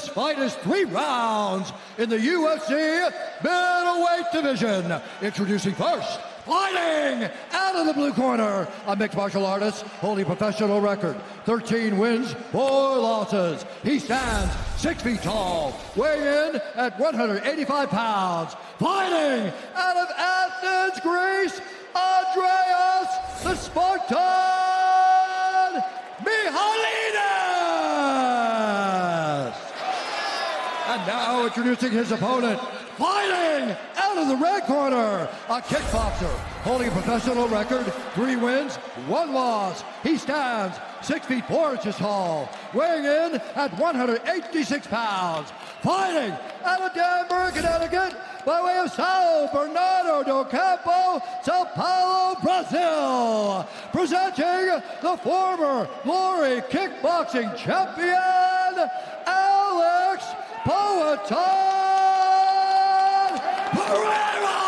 This fight is 3 rounds in the UFC middleweight division. Introducing first, fighting out of the blue corner, a mixed martial artist holding a professional record, 13 wins, 4 losses. He stands 6 feet tall, weighing in at 185 pounds. Fighting out of Athens, Greece, Andreas the Spartan Michailidis! And now introducing his opponent, fighting out of the red corner, a kickboxer holding a professional record, 3 wins, 1 loss. He stands 6 feet 4 inches tall, weighing in at 186 pounds. Fighting out of Danbury, Connecticut, by way of São Bernardo do Campo, Sao Paulo, Brazil. Presenting the former Glory Kickboxing champion, Alex Poatan Pereira!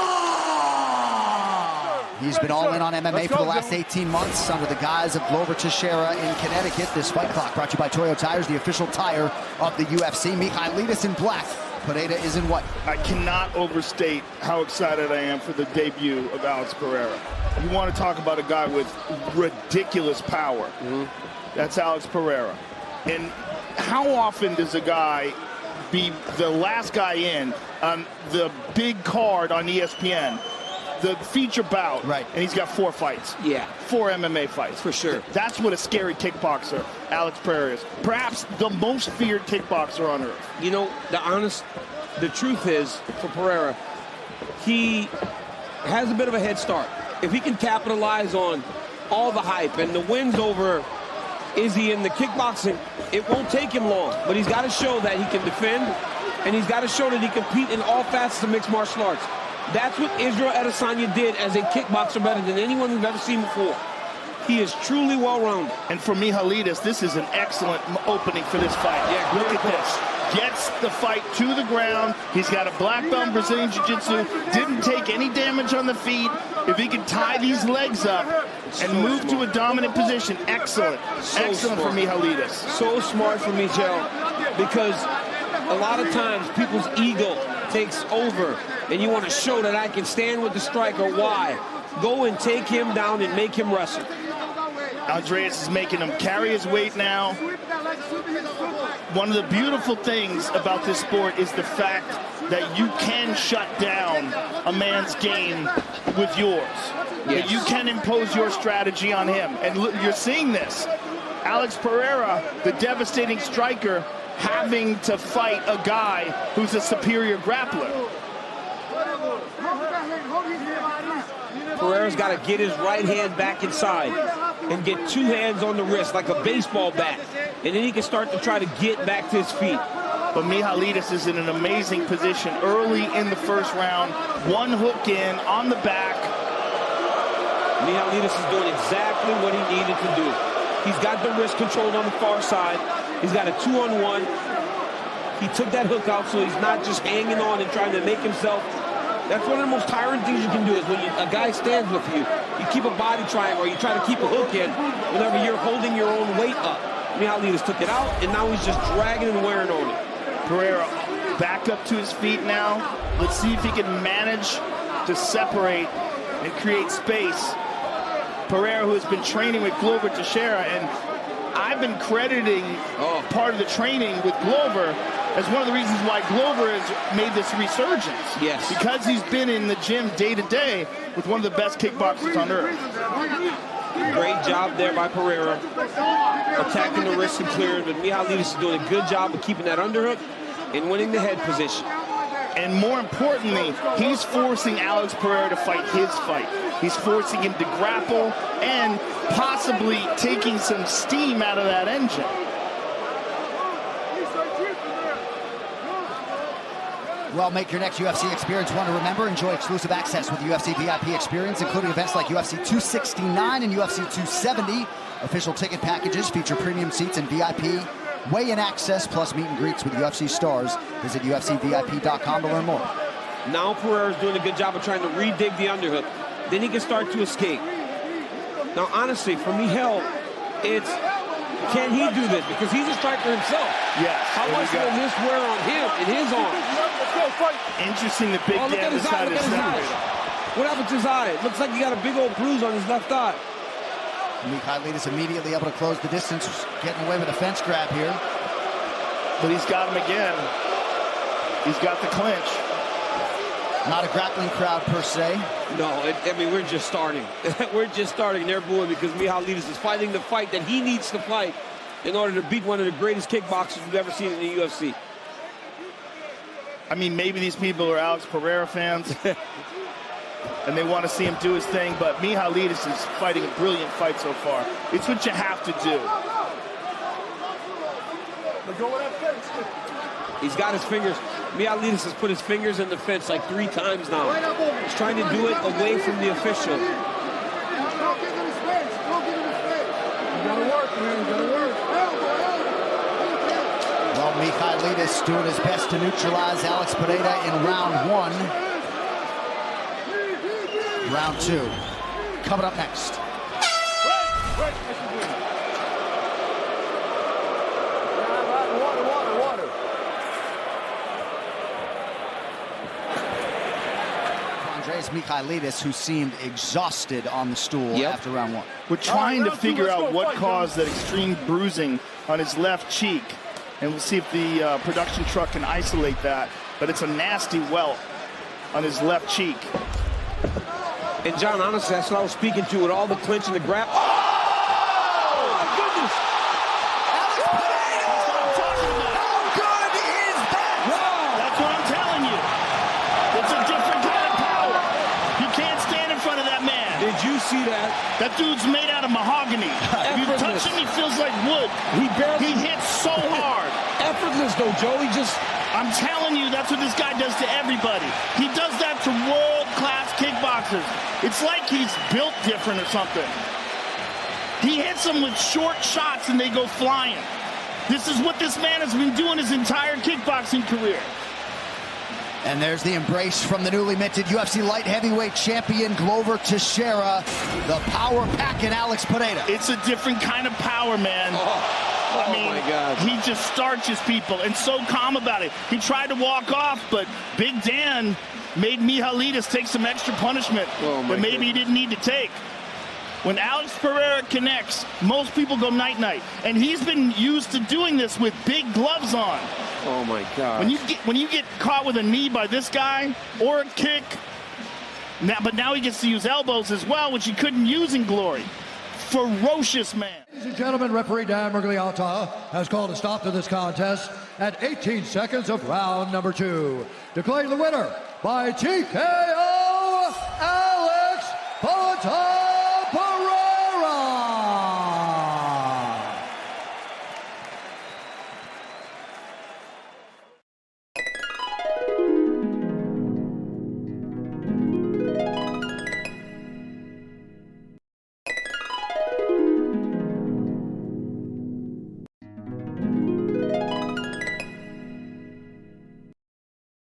He's been all in on MMA for the last 18 months under the guise of Glover Teixeira in Connecticut. This fight clock brought to you by Toyo Tires, the official tire of the UFC. Michailidis in black. Pereira is in white. I cannot overstate how excited I am for the debut of Alex Pereira. You want to talk about a guy with ridiculous power. That's Alex Pereira. And how often does a guy be the last guy in on the big card on ESPN, the feature bout, right, and he's got 4 fights? Yeah. 4 MMA fights. For sure. That's what a scary kickboxer Alex Pereira is. Perhaps the most feared kickboxer on earth. You know, the truth is, for Pereira, he has a bit of a head start. If he can capitalize on all the hype and the wins over Izzy in the kickboxing, it won't take him long. But he's got to show that he can defend, and he's got to show that he can compete in all facets of mixed martial arts. That's what Israel Adesanya did as a kickboxer better than anyone we've ever seen before. He is truly well-rounded. And for Michailidis, this is an excellent opening for this fight. Yeah, look at this. Gets the fight to the ground. He's got a black belt in Brazilian Jiu-Jitsu. Didn't take any damage on the feet. If he can tie these legs up and move to a dominant position, excellent. Excellent for Michailidis. So smart for Michel, because a lot of times people's ego takes over, and you want to show that I can stand with the striker. Why? Go and take him down and make him wrestle. Andreas is making him carry his weight now. One of the beautiful things about this sport is the fact that you can shut down a man's game with yours. Yes. That you can impose your strategy on him. And look, you're seeing this. Alex Pereira, the devastating striker, having to fight a guy who's a superior grappler. Pereira's got to get his right hand back inside and get 2 hands on the wrist like a baseball bat, and then he can start to try to get back to his feet. But Michailidis is in an amazing position early in the first round. 1 hook in on the back. Michailidis is doing exactly what he needed to do. He's got the wrist controlled on the far side. He's got a 2-on-1. He took that hook out, so he's not just hanging on and trying to make himself. That's one of the most tiring things you can do, is when a guy stands with you, you keep a body triangle, or you try to keep a hook in whenever you're holding your own weight up. Michailidis took it out, and now he's just dragging and wearing on it. Pereira back up to his feet now. Let's see if he can manage to separate and create space. Pereira, who has been training with Glover Teixeira, and I've been crediting part of the training with Glover as one of the reasons why Glover has made this resurgence. Yes. Because he's been in the gym day to day with one of the best kickboxers on earth. Great job there by Pereira, attacking the wrist and clearing, but Michailidis is doing a good job of keeping that underhook and winning the head position. And more importantly, he's forcing Alex Pereira to fight his fight. He's forcing him to grapple and possibly taking some steam out of that engine. Well, make your next UFC experience one to remember. Enjoy exclusive access with the UFC VIP experience, including events like UFC 269 and UFC 270. Official ticket packages feature premium seats and VIP weigh-in access, plus meet and greets with UFC stars. Visit UFCVIP.com to learn more. Now Pereira's doing a good job of trying to re-dig the underhook. Then he can start to escape. Now, honestly, for Michel, it's Can he do this? Because he's a striker himself. Yes. How much will this wear on him in his arm? Interesting that Big Dan decided to separate him. What happened to his eye? It looks like he got a big old bruise on his left eye. Michailidis immediately able to close the distance, getting away with a fence grab here. But he's got him again. He's got the clinch. Not a grappling crowd per se. No, I mean, we're just starting. We're just starting. They're booing because Michailidis is fighting the fight that he needs to fight in order to beat one of the greatest kickboxers we've ever seen in the UFC. I mean, maybe these people are Alex Pereira fans. And they want to see him do his thing, but Michailidis is fighting a brilliant fight so far. It's what you have to do. He's got his fingers. Michailidis has put his fingers in the fence like 3 times now. He's trying to do it away from the official. You gotta work, man. You gotta work. Well, Michailidis doing his best to neutralize Alex Pereira in round 1. Round 2 coming up next. Andreas Michailidis, who seemed exhausted on the stool after round 1. We're trying to figure out what caused that extreme bruising on his left cheek. And we'll see if the production truck can isolate that. But it's a nasty welt on his left cheek. And John, honestly, that's what I was speaking to with all the clinch and the grab. Oh, my goodness! Alex Pereira! That's what I'm talking about. How good is that? Wow! That's what I'm telling you. It's a different kind of power. You can't stand in front of that man. Did you see that? That dude's made out of mahogany. If you touch him, he feels like wood. He hits so hard. Effortless, though, Joe. He just... I'm telling you, that's what this guy does to everybody. He does that to world-class kickboxers. It's like he's built different or something. He hits them with short shots and they go flying. This is what this man has been doing his entire kickboxing career. And there's the embrace from the newly minted UFC light heavyweight champion Glover Teixeira. The power pack in Alex Pereira. It's a different kind of power, man. I mean, my God. He just starches people and so calm about it. He tried to walk off, but Big Dan made Michailidis take some extra punishment that maybe he didn't need to take. When Alex Pereira connects, most people go night-night. And he's been used to doing this with big gloves on. Oh, my God. When you get caught with a knee by this guy or a kick, but now he gets to use elbows as well, which he couldn't use in Glory. Ferocious man. Ladies and gentlemen, referee Dan Mergliata has called a stop to this contest at 18 seconds of round number 2. Declaring the winner by TKO, Alex Poatan.